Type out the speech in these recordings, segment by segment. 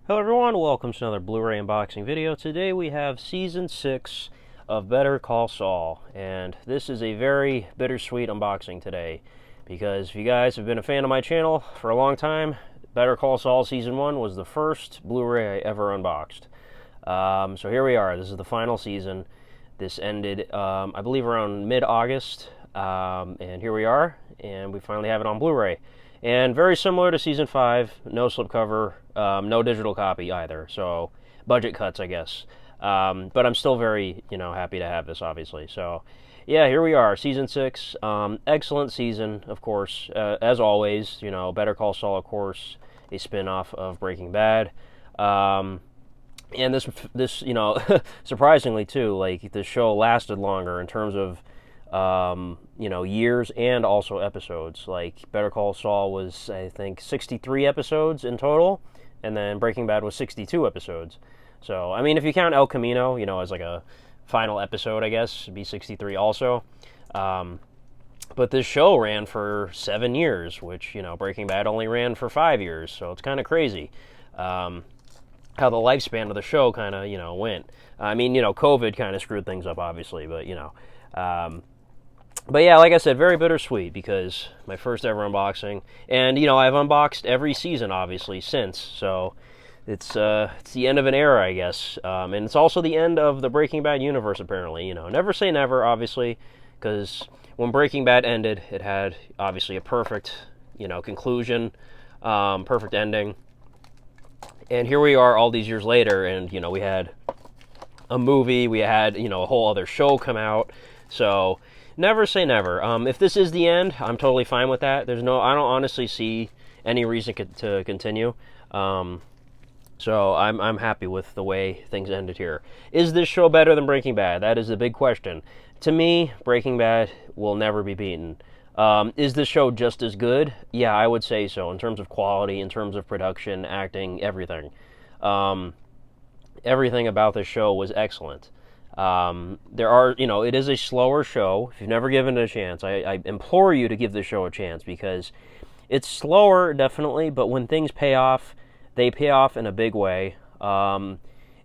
Hello everyone, welcome to another Blu-ray unboxing video. Today we have Season 6 of Better Call Saul, and this is a very bittersweet unboxing today, because if you guys have been a fan of my channel for a long time, Better Call Saul Season 1 was the first Blu-ray I ever unboxed. So here we are, this is the final season. This ended, I believe, around mid-August, and here we are, and we finally have it on Blu-ray. And very similar to Season 5, no slipcover, no digital copy either, so budget cuts, I guess. But I'm still very, happy to have this, obviously. So, yeah, here we are, Season 6. Excellent season, of course, as always. Better Call Saul, of course, a spin-off of Breaking Bad. And this, surprisingly, too, like, the show lasted longer in terms of years and also episodes. Like Better Call Saul was, I think, 63 episodes in total, and then Breaking Bad was 62 episodes. So, I mean, if you count El Camino, as like a final episode, I guess, it'd be 63 also. But this show ran for 7 years, which, Breaking Bad only ran for 5 years, so it's kind of crazy. How the lifespan of the show kind of, went. I mean, COVID kind of screwed things up, obviously, but, But yeah, like I said, very bittersweet because my first ever unboxing, and I've unboxed every season obviously since, so it's the end of an era, I guess, and it's also the end of the Breaking Bad universe apparently. Never say never, obviously, because when Breaking Bad ended, it had obviously a perfect conclusion, perfect ending, and here we are all these years later, and we had a movie, we had a whole other show come out, so. Never say never. If this is the end, I'm totally fine with that. I don't honestly see any reason to continue. So I'm happy with the way things ended here. Is this show better than Breaking Bad? That is the big question. To me, Breaking Bad will never be beaten. Is this show just as good? Yeah, I would say so. In terms of quality, in terms of production, acting, everything. Everything about this show was excellent. It is a slower show. If you've never given it a chance, I implore you to give this show a chance because it's slower, definitely, but when things pay off, they pay off in a big way. And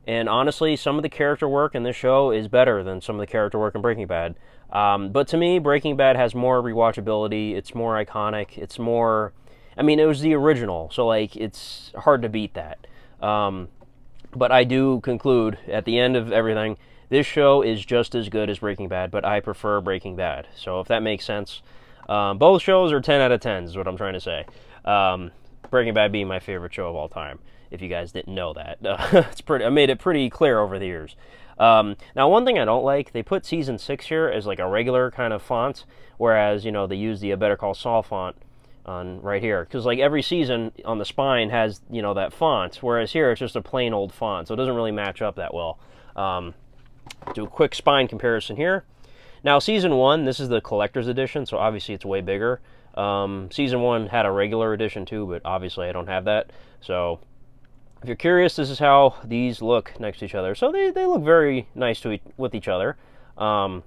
honestly, some of the character work in this show is better than some of the character work in Breaking Bad. But to me, Breaking Bad has more rewatchability. It's more iconic. It's more... I mean, it was the original, so, it's hard to beat that. But I do conclude, at the end of everything... This show is just as good as Breaking Bad, but I prefer Breaking Bad. So if that makes sense. Both shows are 10 out of 10 is what I'm trying to say. Breaking Bad being my favorite show of all time, if you guys didn't know that. I made it pretty clear over the years. Now, one thing I don't like, they put Season 6 here as like a regular kind of font, whereas, they use the Better Call Saul font on right here. Because like every season on the spine has, that font, whereas here it's just a plain old font, so it doesn't really match up that well. Do a quick spine comparison here. Now, Season 1, this is the collector's edition, so obviously it's way bigger. Season 1 had a regular edition too, but obviously I don't have that. So, if you're curious, this is how these look next to each other. So they look very nice with each other. Again,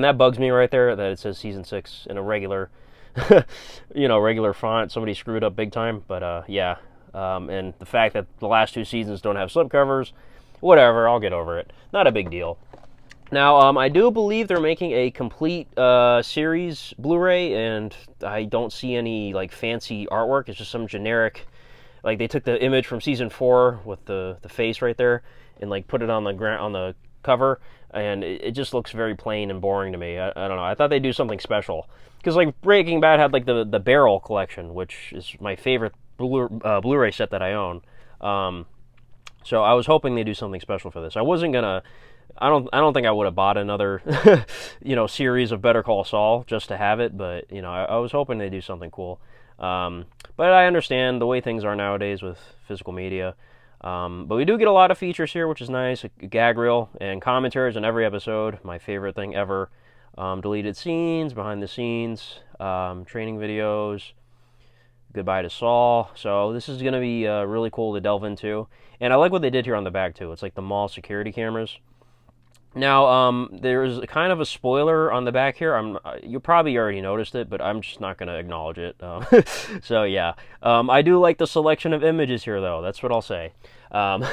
that bugs me right there, that it says Season 6 in a regular, regular font. Somebody screwed up big time, but yeah. And the fact that the last 2 seasons don't have slipcovers, whatever, I'll get over it. Not a big deal. Now, I do believe they're making a complete series Blu-ray, and I don't see any fancy artwork. It's just some generic, they took the image from Season 4 with the face right there and put it on the cover, and it just looks very plain and boring to me. I don't know. I thought they'd do something special because Breaking Bad had the Barrel collection, which is my favorite Blu-ray set that I own. So I was hoping they'd do something special for this. I wasn't gonna. I don't think I would have bought another, series of Better Call Saul just to have it. But I was hoping they'd do something cool. But I understand the way things are nowadays with physical media. But we do get a lot of features here, which is nice. A gag reel and commentaries on every episode. My favorite thing ever. Deleted scenes, behind the scenes, training videos. Goodbye to Saul. So this is going to be really cool to delve into. And I like what they did here on the back, too. It's like the mall security cameras. Now, there's kind of a spoiler on the back here. You probably already noticed it, but I'm just not going to acknowledge it. So yeah, I do like the selection of images here, though. That's what I'll say. Um,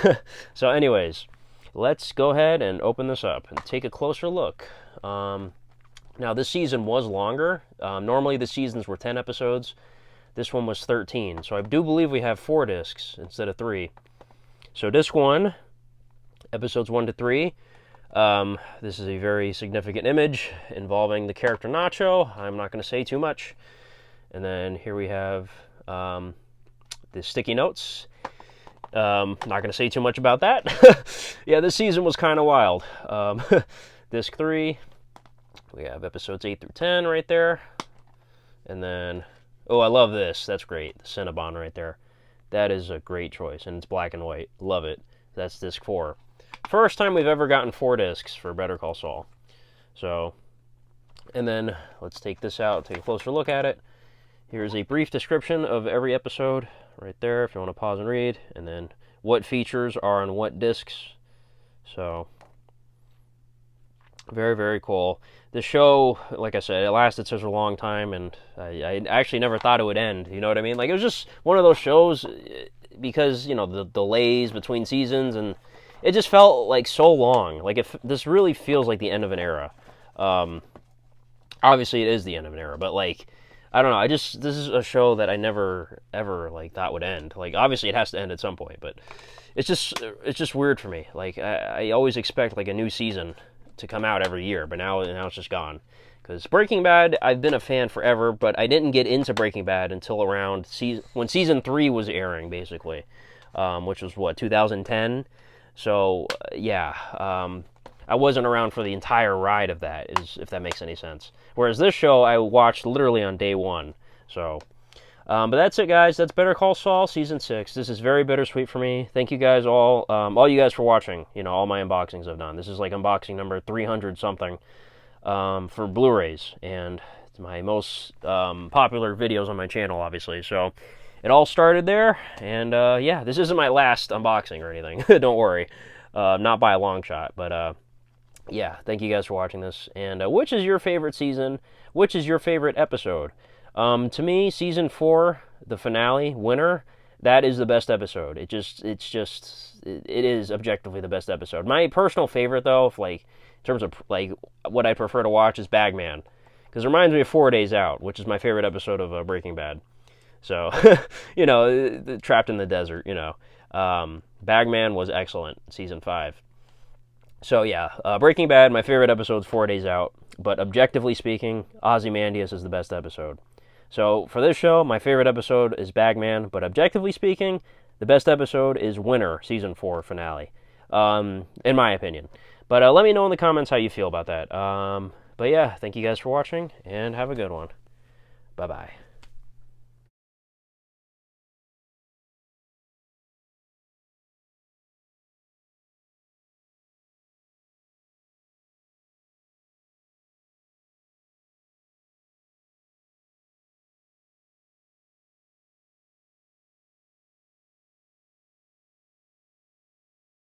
so, anyways, let's go ahead and open this up and take a closer look. Now, this season was longer. Normally, the seasons were 10 episodes. This one was 13. So I do believe we have 4 discs instead of 3. So disc 1, episodes 1 to 3. This is a very significant image involving the character Nacho. I'm not going to say too much. And then here we have the sticky notes. Not going to say too much about that. Yeah, this season was kind of wild. Disc 3, we have episodes 8 through 10 right there. And then, oh, I love this. That's great. The Cinnabon right there. That is a great choice. And it's black and white. Love it. That's disc 4. First time we've ever gotten 4 discs for Better Call Saul. So, and then let's take this out, take a closer look at it. Here's a brief description of every episode right there if you want to pause and read, and then what features are on what discs. So, very, very cool. The show, like I said, it lasted such a long time, and I actually never thought it would end. You know what I mean? Like, it was just one of those shows because, you know, the delays between seasons, and it just felt like so long. Like, this really feels like the end of an era. Obviously, it is the end of an era, but, like, I don't know. This is a show that I never, ever, like, thought would end. Like, obviously, it has to end at some point, but it's just weird for me. Like, I always expect, like, a new season to come out every year, but now it's just gone. Because Breaking Bad, I've been a fan forever, but I didn't get into Breaking Bad until around when season 3 was airing, basically, which was, what, 2010? So, yeah, I wasn't around for the entire ride of that, if that makes any sense. Whereas this show, I watched literally on day 1. So, but that's it, guys. That's Better Call Saul, Season 6. This is very bittersweet for me. Thank you guys all you guys for watching, you know, all my unboxings I've done. This is like unboxing number 300-something for Blu-rays, and it's my most popular videos on my channel, obviously. So, it all started there, and yeah, this isn't my last unboxing or anything. Don't worry. Not by a long shot, but yeah, thank you guys for watching this. And which is your favorite season? Which is your favorite episode? To me, season 4, the finale, Winter, that is the best episode. It is objectively the best episode. My personal favorite, though, if, like, in terms of, like, what I prefer to watch is Bagman, because it reminds me of 4 Days Out, which is my favorite episode of Breaking Bad. So, you know, trapped in the desert, you know. Bagman was excellent, season 5. So, yeah, Breaking Bad, my favorite episode is 4 Days Out. But objectively speaking, Ozymandias is the best episode. So, for this show, my favorite episode is Bagman. But objectively speaking, the best episode is Winter, season 4 finale. In my opinion. But let me know in the comments how you feel about that. But yeah, thank you guys for watching, and have a good one. Bye-bye.